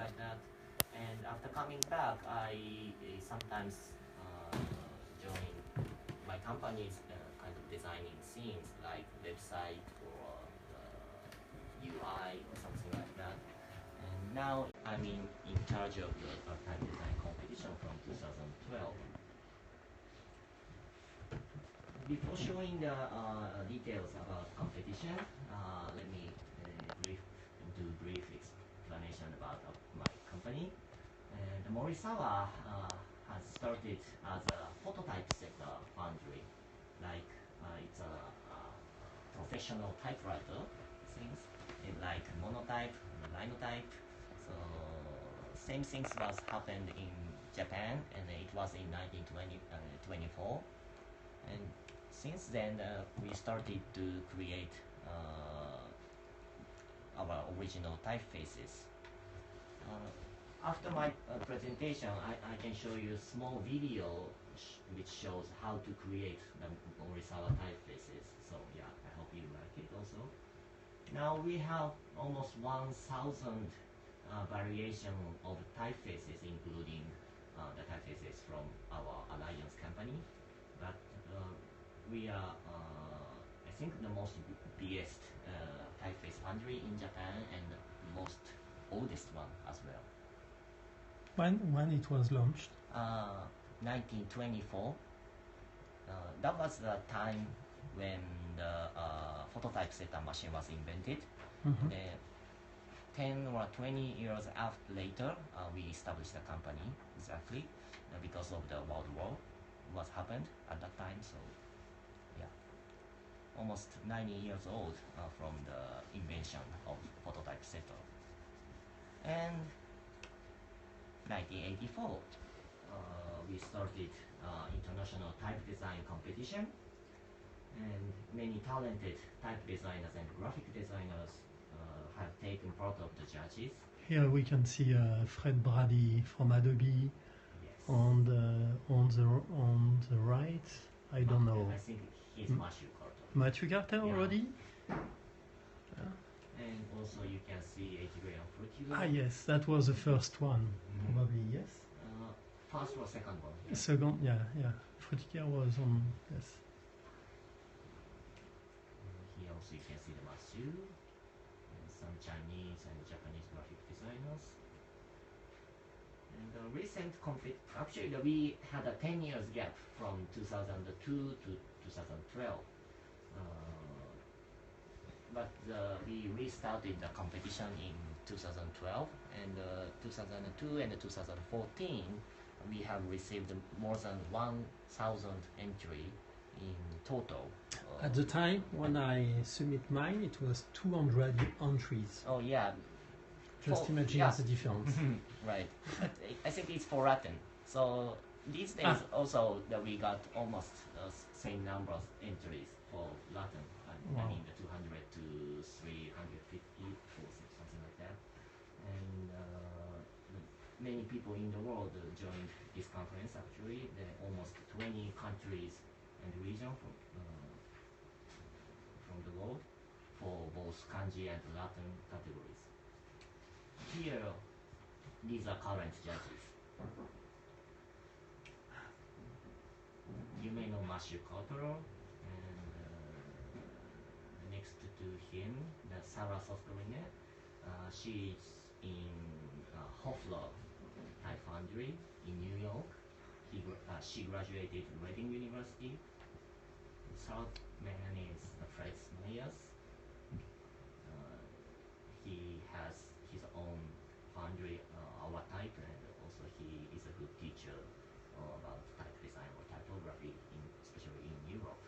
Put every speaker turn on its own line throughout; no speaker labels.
like that. And after coming back, I sometimes join my company's kind of designing scenes like website or UI or something like that. And now I'm in charge of the type design competition from 2012. Before showing the details about competition, let me do brief explanation about my company. And Morisawa has started as a prototype setter foundry, like it's a professional typewriter things, like monotype, linotype. So same things was happened in Japan, and it was in 1924. And since then, we started to create our original typefaces. After my presentation, I can show you a small video which shows how to create the Morisawa typefaces. So yeah, I hope you like it also. Now we have almost 1,000 variation of typefaces, including the typefaces from our alliance company. But we are, I think, the most biggest typeface foundry in Japan and the most oldest one as well.
When it was launched?
1924. That was the time when the phototype setter machine was invented.
Mm-hmm.
Then 10 or 20 years later, we established the company exactly because of the World War. What happened at that time, so yeah, almost 90 years old from the invention of phototype setter. And 1984, we started international type design competition, and many talented type designers and graphic designers have taken part of the judges.
Here we can see Fred Brady from Adobe.
Yes.
And on the right, I don't know.
I think he's Mathieu Carter.
Mathieu Carter already?
And also you can see Adrien Fruitier.
Ah yes, that was the first one, probably, yes?
First or second one? Yeah.
Second, yeah. Fruitier was on, yes.
Here also you can see the Mathieu, and some Chinese and Japanese graphic designers. And the recent actually we had a 10 years gap from 2002 to 2012. But we restarted the competition in 2012, and 2002 and 2014 we have received more than 1,000 entry in total.
At the time when I submit mine, it was 200 entries.
Oh yeah.
Just imagine the difference.
Right. I think it's for Latin. So these days also that we got almost same number of entries for Latin.
Wow.
I mean the 200 to 350 or something like that. And many people in the world joined this conference actually. There are almost 20 countries and regions from the world for both kanji and Latin categories. Here, these are current judges. You may know Mathieu Carter, and next to him, the Sarah Sostorine. She is in Hofler Type Foundry in New York. She graduated Reading University. The third man is Fred Myers. He has his own foundry, our type, and also he is a good teacher about type design or typography, especially in Europe.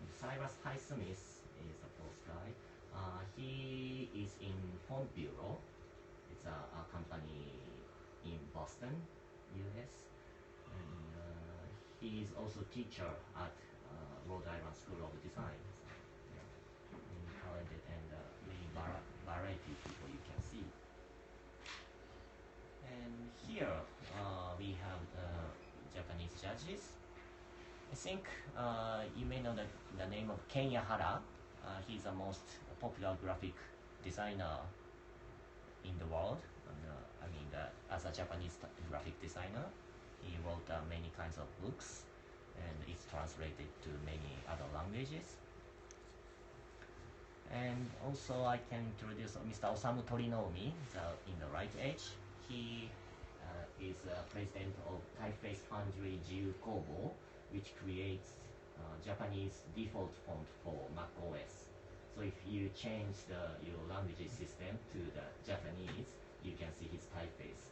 And Cyrus Highsmith is a fourth guy. He is in Font Bureau. It's a company in Boston, US. And he is also teacher at Rhode Island School of Design. So, yeah, many talented and many variety of people you can see. And here we have the Japanese judges. I think you may know the name of Kenya Hara. He's the most popular graphic designer in the world. I mean, as a Japanese graphic designer, he wrote many kinds of books, and it's translated to many other languages. And also I can introduce Mr. Osamu Torinomi, in the right edge. He is president of Typeface Foundry Jiu Kobo, which creates Japanese default font for Mac OS. So if you change your language system to the Japanese, you can see his typeface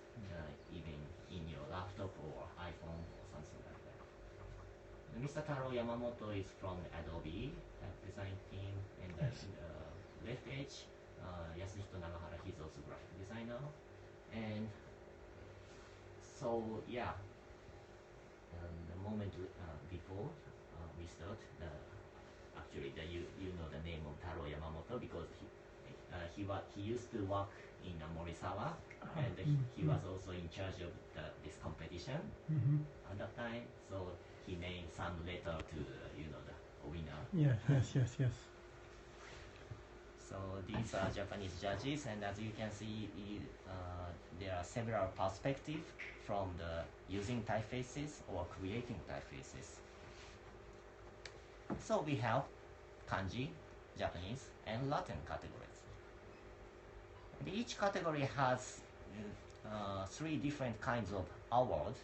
even in your laptop or iPhone or something like that. And Mr. Taro Yamamoto is from Adobe design team, and the left edge, Yasuhito Nagahara, he's also graphic designer. And so yeah, the moment before we start, actually you know the name of Taro Yamamoto because he used to work in Morisawa, and he was also in charge of this competition at that time. So he named some letter to the winner.
Yes.
So these are Japanese judges, and as you can see, there are several perspectives from the using typefaces or creating typefaces. So we have kanji, Japanese, and Latin categories. And each category has 3 different kinds of award.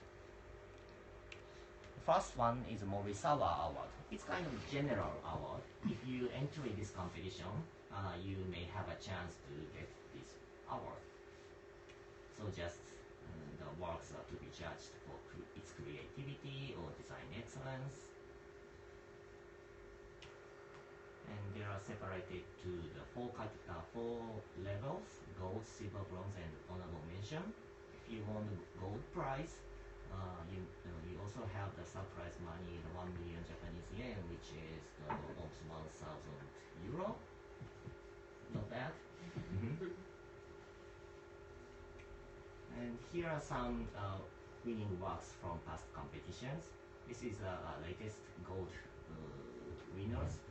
The first one is Morisawa Award. It's kind of general award. If you enter this competition, you may have a chance to get this award. So just the works are to be judged for its creativity or design excellence. And they are separated to the 4 levels: gold, silver, bronze, and honorable mention. If you want the gold prize, you also have the surprise money, the 1 million Japanese yen, which is almost 1,000 euro. Not bad. And here are some winning works from past competitions. This is the latest gold winners,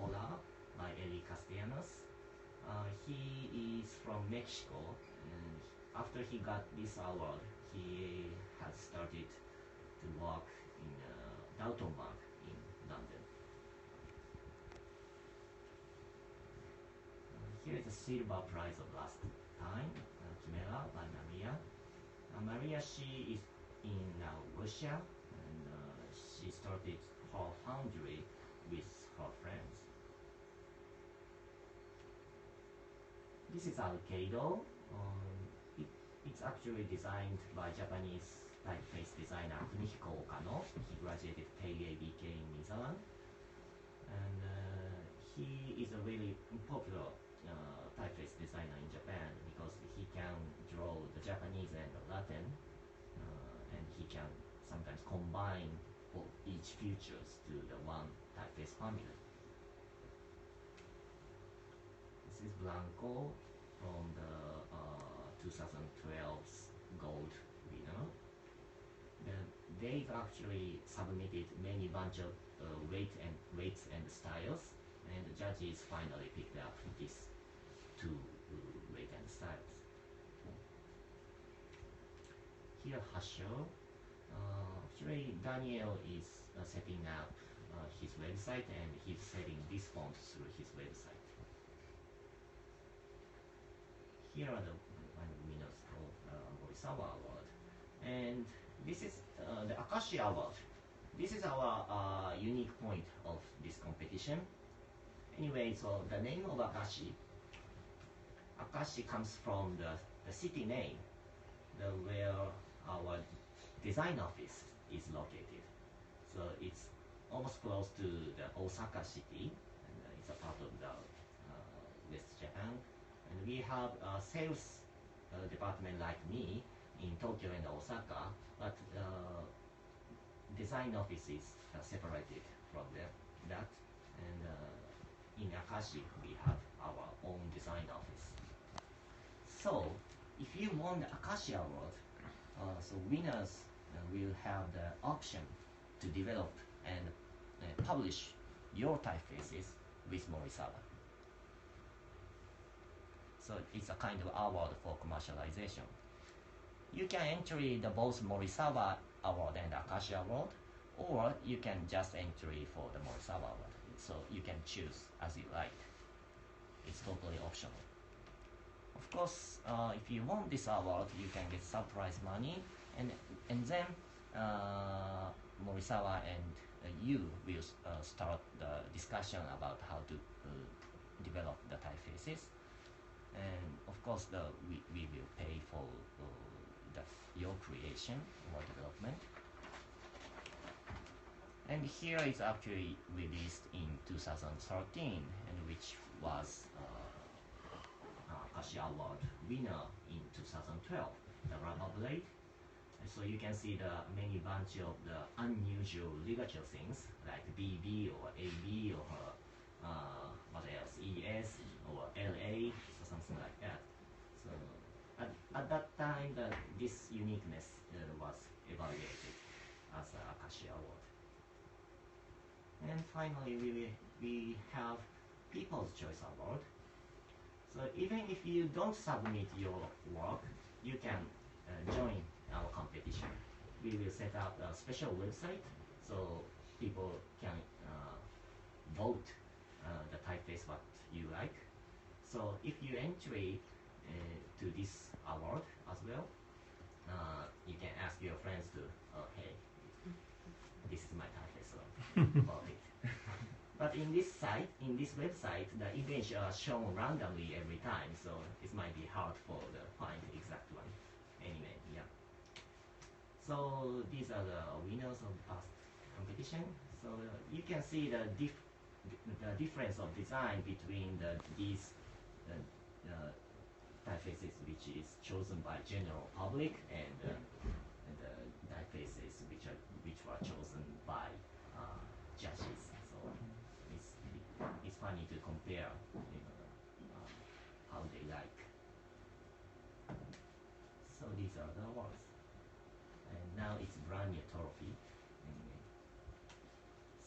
Hola by Eli Castellanos. He is from Mexico, and after he got this award, he has started to work in Dalton Bank in London. Here is the silver prize of last time, Chimera by Maria. Maria, she is in Russia, and she started her foundry with her friends. This is Alcado. It's actually designed by Japanese typeface designer Kunihiko Okano. He graduated KABK in Mizawan. And he is a really popular typeface designer in Japan because he can draw the Japanese and the Latin, and he can sometimes combine each features to the one typeface family. This is Blanco from the 2012's gold winner. They've actually submitted many bunch of weights and styles, and the judges finally picked up these 2 weight and styles. Here, Hasho. Actually, Daniel is setting up his website, and he's setting this font through his website. Here are the winners of Morisawa Award. And this is the Akashi Award. This is our unique point of this competition. Anyway, so the name of Akashi comes from the city name, where our design office is located. So it's almost close to the Osaka city, and it's a part of the West Japan. And we have a sales department like me in Tokyo and Osaka, but design offices are separated from that. And in Akashi, we have our own design office. So, if you won the Akashi Award, so winners will have the option to develop and publish your typefaces with Morisawa. So it's a kind of award for commercialization. You can entry the both Morisawa Award and Akashi Award, or you can just entry for the Morisawa Award. So you can choose as you like. It's totally optional. Of course, if you want this award, you can get surprise money, and then Morisawa and you will start the discussion about how to develop the typefaces. And of course, we will pay for your creation or development. And here is actually released in 2013, and which was Akashi Award winner in 2012, the rubber blade. And so you can see the many bunch of the unusual ligature things like BB or AB or what else, ES or LA or something like that. So at that time, this uniqueness was evaluated as an Akashi Award. And finally, we have People's Choice Award. So even if you don't submit your work, you can join our competition. We will set up a special website so people can vote the typeface what you like. So if you entry to this award as well, you can ask your friends to, hey, this is my typeface, so vote it. But in this site, in this website, the image are shown randomly every time, so it might be hard for the find the exact one. Anyway, yeah. So these are the winners of the past competition. So you can see the difference of design between these typefaces which is chosen by general public and the typefaces which were chosen by judges. So it's funny to compare, how they like. So these are the awards, and now it's brand new trophy. Anyway.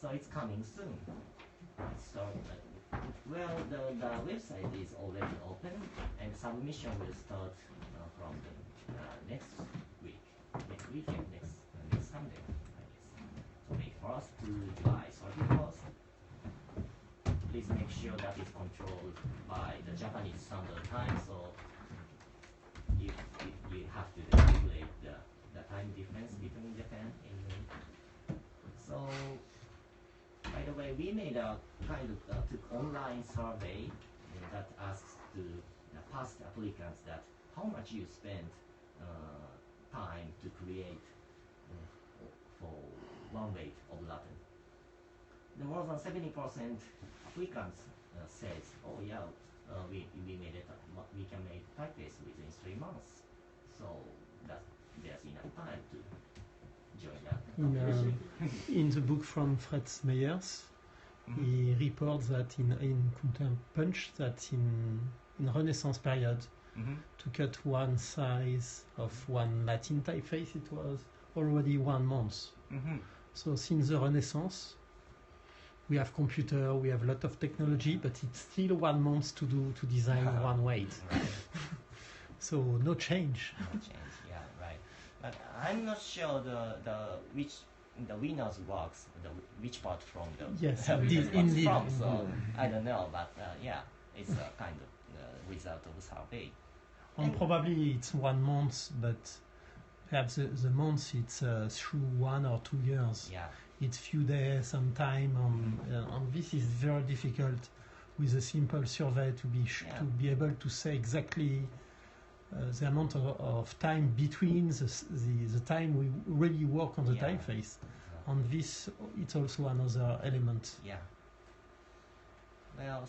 So it's coming soon. So well, the website is already open, and submission will start from the next weekend, next Sunday, I guess. So May 1st to July 31st. Please make sure that it's controlled by the Japanese Standard Time. So you have to regulate the time difference between Japan and England. So. By the way, we made a kind of online survey that asks to the past applicants that how much you spend time to create for one weight of Latin. The more than 70% applicants says, oh yeah, we made it. We can make typeface within 3 months. So that there's enough time to join that.
In the book from Fritz Meyers, he reports that in Counterpunch that in Renaissance period, to cut one size of one Latin typeface, it was already 1 month. So since the Renaissance, we have computer, we have a lot of technology, but it's still 1 month to design one weight.
Right.
So no change.
No change. But I'm not sure which the winners works, which part from the
yes,
indeed. From, so I don't know, but yeah, it's a kind of result of the survey.
And probably it's 1 month, but perhaps the month it's through 1 or 2 years.
Yeah,
it's few days, some time, and this is very difficult with a simple survey to be able to say exactly. The amount of time between the time we really work on the typeface, and this it's also another element.
Yeah. Well,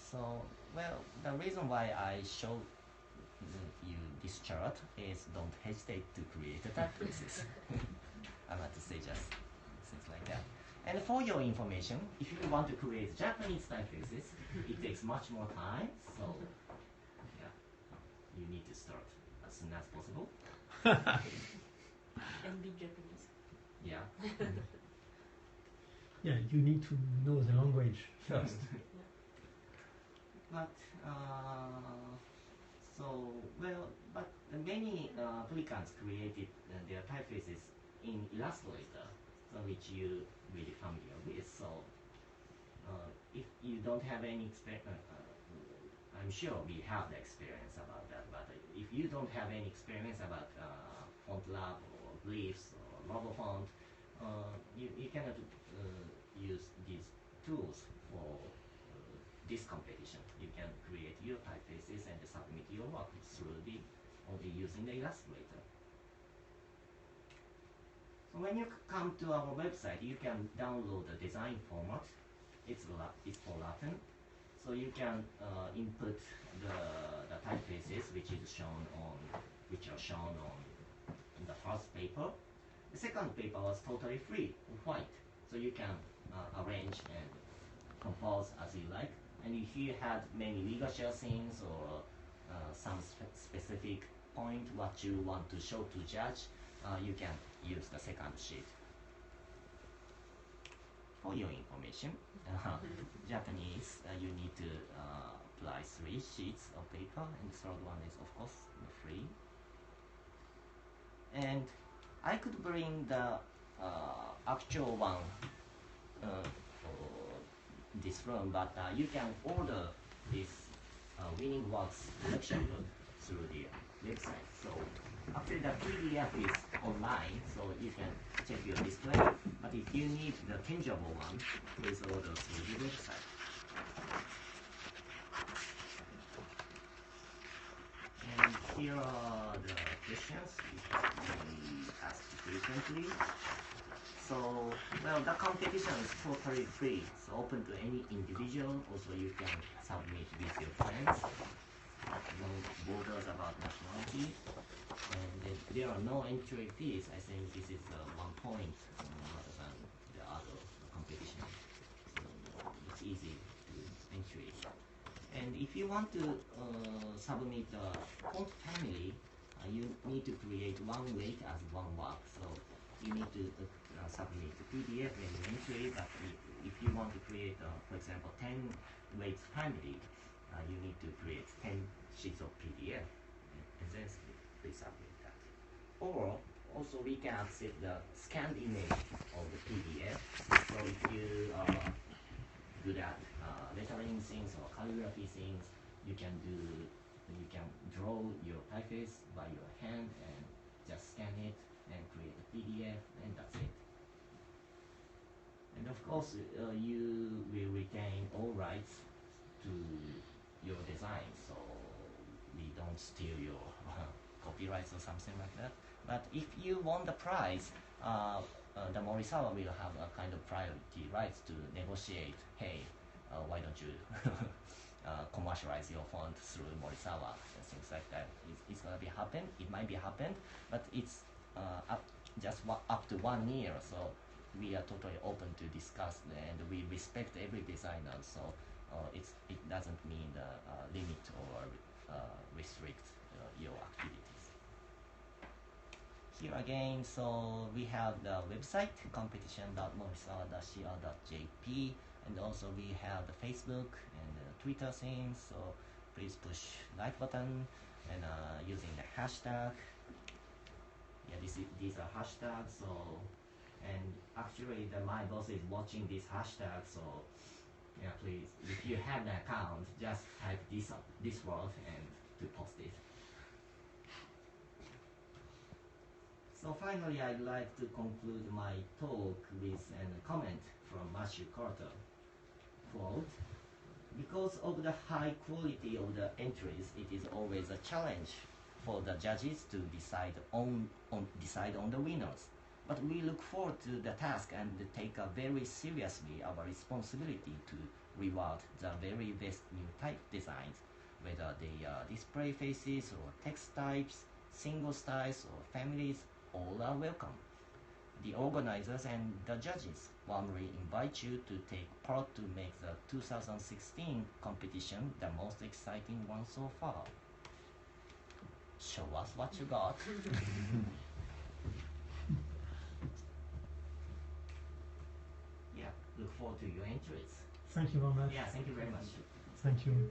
the reason why I showed you this chart is don't hesitate to create the typefaces. I want to say just things like that. And for your information, if you want to create Japanese typefaces, it takes much more time. So yeah, you need to start as soon as possible.
And be Japanese.
Yeah.
Yeah, you need to know the language first.
But so many applicants created their typefaces in Illustrator, so which you really familiar with. So if you don't have any I'm sure we have the experience about that, but if you don't have any experience about FontLab or Glyphs or Robo Font, you cannot use these tools for this competition. You can create your typefaces and submit your work through only using the Illustrator. So when you come to our website, you can download the design format. It's for Latin. So you can input the typefaces which are shown on the first paper. The second paper was totally free, white. So you can arrange and compose as you like. And if you had many legal things or some specific point what you want to show to judge, you can use the second sheet. For your information, Japanese, you need to apply 3 sheets of paper, and the third one is of course free. And I could bring the actual one for this room, but you can order this winning works collection book through the website. So actually the PDF is online, so you can check your display. But if you need the tangible one, please order through the website. And here are the questions we asked frequently. So, well, the competition is totally free, so open to any individual. Also, you can submit with your friends. No borders about nationality. And there are no entry fees. I think this is 1 point rather than the other competition. So it's easy to entry. And if you want to submit a font family, you need to create 1 weight as 1 work. So you need to submit the PDF and entry. But if you want to create, for example, 10 weights family, you need to create 10 sheets of PDF, and then please submit that. Or also we can accept the scanned image of the PDF. So if you are good at lettering things or calligraphy things, you can draw your typeface by your hand and just scan it and create a PDF, and that's it. And of course, you will retain all rights to your design, so we don't steal your copyrights or something like that. But if you won the prize, the Morisawa will have a kind of priority rights to negotiate. Hey, why don't you commercialize your font through Morisawa and things like that. It's gonna be happen. It might be happened, but it's up to 1 year. So we are totally open to discuss, and we respect every designer. So it doesn't mean limit or restrict your activities. Here again, so we have the website competition.morisawa.co.jp, and also we have the Facebook and Twitter things. So please push like button and using the hashtag. Yeah, these are hashtags. So, and actually my boss is watching this hashtag. So yeah, please, if you have an account, just type this word and to post it. So finally, I'd like to conclude my talk with a comment from Mathieu Carter. Quote, because of the high quality of the entries, it is always a challenge for the judges to decide on the winners. But we look forward to the task and take very seriously our responsibility to reward the very best new type designs, whether they are display faces or text types, single styles or families, all are welcome. The organizers and the judges warmly invite you to take part to make the 2016 competition the most exciting one so far. Show us what you got. Yeah, look forward to your entries.
Thank you very much.
Yeah, thank you very much.
Thank you.